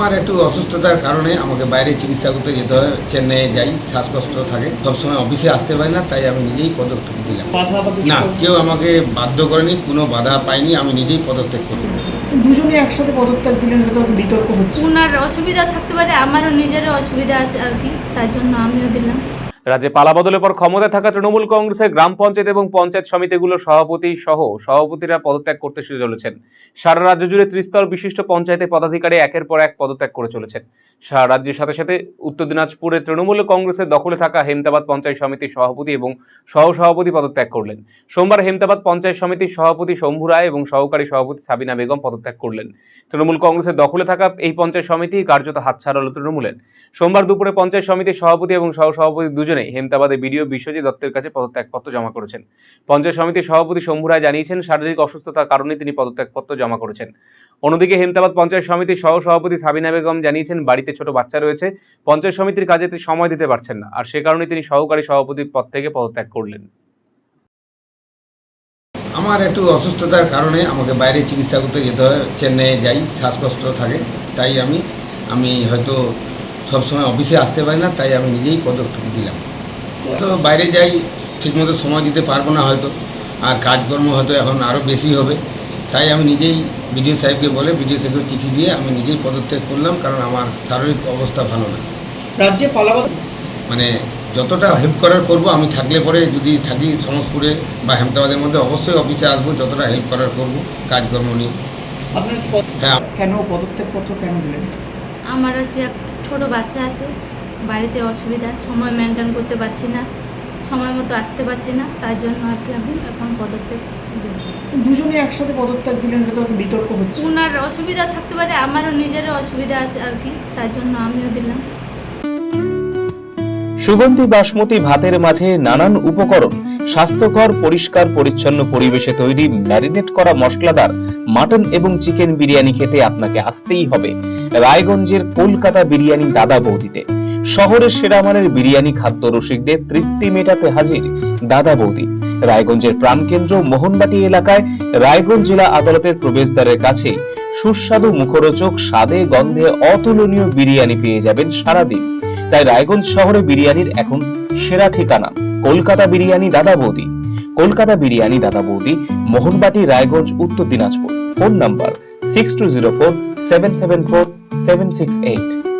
আমার একটু অসুস্থতার কারণে আমাকে বাইরে চিকিৎসা করতে যেতে হয়। চেন্নাইয়ে যাই, শ্বাসকষ্ট থাকে, সবসময় অফিসে আসতে পারি না, তাই আমি নিজেই পদত্যাগ দিলাম। না, কেউ আমাকে বাধ্য করেনি, কোনো বাধা পাইনি, আমি নিজেই পদত্যাগ করি। দুজনে একসাথে পদত্যাগ দিলেন, এটা তো বিতর্ক হচ্ছে। ওনার অসুবিধা থাকতে পারে, আমারও নিজেরও অসুবিধা আছে আর কি, তার জন্য আমিও দিলাম। রাজ্যে পালাবদলের পর ক্ষমতায় থাকা তৃণমূল কংগ্রেসের গ্রাম পঞ্চায়েত এবং পঞ্চায়েত সমিতিগুলোর সভাপতি সহ সভাপতিরা পদত্যাগ করতে শুরু চলেছেন। সারা রাজ্য জুড়ে ত্রিস্তর বিশিষ্ট পঞ্চায়েতে পদাধিকারী একের পর এক পদত্যাগ করে চলেছেন। সারা রাজ্যের সাথে সাথে উত্তর দিনাজপুরে তৃণমূল কংগ্রেসের দখলে থাকা হেমতাবাদ পঞ্চায়েত সমিতির সভাপতি এবং সহসভাপতি পদত্যাগ করলেন। সোমবার হেমতাবাদ পঞ্চায়েত সমিতির সভাপতি শম্ভু রায় এবং সহকারী সভাপতি সাবিনা বেগম পদত্যাগ করলেন। তৃণমূল কংগ্রেসের দখলে থাকা এই পঞ্চায়েত সমিতি কার্যত হাতছাড়া হল তৃণমূলের। সোমবার দুপুরে পঞ্চায়েত সমিতির সভাপতি এবং সহসভাপতি দুজনেই হেমতাবাদে বিডিও বিশ্বজিৎ দত্তের কাছে পদত্যাগপত্র জমা করেছেন। পঞ্চায়েত সমিতির সভাপতি শম্ভু রায় জানিয়েছেন, শারীরিক অসুস্থতার কারণে তিনি পদত্যাগপত্র জমা করেছেন। অন্যদিকে হেমতাবাদ পঞ্চায়েত সমিতির সহসভাপতি সাবিনা বেগম জানিয়েছেন, বাড়িতে ছোট বাচ্চা রয়েছে, পঞ্চায়েত সমিতির কাজে তিনি সময় দিতে পারছেন না, আর সে কারণে তিনি সহকারী সভাপতির পদ থেকে পদত্যাগ করলেন। আমার একটু অসুস্থতার কারণে আমাকে বাইরে চিকিৎসা করতে যেতে হয়। চেন্নাইয়ে যাই, শ্বাসকষ্ট থাকে, তাই আমি হয়তো সবসময় অফিসে আসতে পারি না, তাই আমি নিজেই পদত্যাগ দিলাম। তো বাইরে যাই, ঠিকমতো সময় দিতে পারবো না হয়তো, আর কাজকর্ম হয়তো এখন আরও বেশি হবে, তাই আমি নিজেই বিডিও সাহেবকে বলে বিডিও সাহেবকে চিঠি দিয়ে আমি নিজেই পদত্যাগ করলাম, কারণ আমার শারীরিক অবস্থা ভালো না। রাজ্যে পালাবদল মানে যতটা হেল্প করার করব, আমি থাকলে পরে যদি থাকি সমসপুরে বা হেমতাবাদের মধ্যে অবশ্যই অফিসে আসবো, যতটা হেল্প করার করব কাজকর্ম নিয়ে। আপনার কি হ্যাঁ। কেন পদত্যাগপত্র কেন দিলেন? আমার হচ্ছে এক ছোট বাচ্চা আছে, বাড়িতে অসুবিধা, সময় মেনটেন করতে পারছি না, সময় মতো আসতে পারছি না, তার জন্য আর কি আমি এখন পদত্যাগ দিলাম। দুজনে একসাথে পদত্যাগ দিলেন, এটা তো বিতর্ক হচ্ছে। ওনার অসুবিধা থাকতে পারে, আমারও নিজেরও অসুবিধা আছে আর কি, তার জন্য আমিও দিলাম। সুগন্ধি বাসমতি ভাতের মাঝে নানান উপকরণ, স্বাস্থ্যকর পরিষ্কার পরিচ্ছন্ন পরিবেশে তৈরি ম্যারিনেট করা মশলাদার মাটন এবং চিকেন বিরিয়ানি খেতে আপনাকে আসতেই হবে রায়গঞ্জের কলকাতা বিরিয়ানি দাদা বৌদিতে। শহরের সেরা মানের বিরিয়ানি খাদ্য রসিকদের তৃপ্তি মেটাতে হাজির দাদা বৌদি। রায়গঞ্জের প্রাণকেন্দ্র মোহনবাটি এলাকায় রায়গঞ্জ জেলা আদালতের প্রবেশদ্বারের কাছে সুস্বাদু মুখরোচক স্বাদে গন্ধে অতুলনীয় বিরিয়ানি পেয়ে যাবেন সারাদিন। তাই রায়গঞ্জ শহরে বিরিয়ানির এখন সেরা ঠিকানা কলকাতা বিরিয়ানি দাদা বৌদি। কলকাতা বিরিয়ানি দাদা বৌদি, মোহনবাটি, রায়গঞ্জ, উত্তর দিনাজপুর। Phone number 6204774768।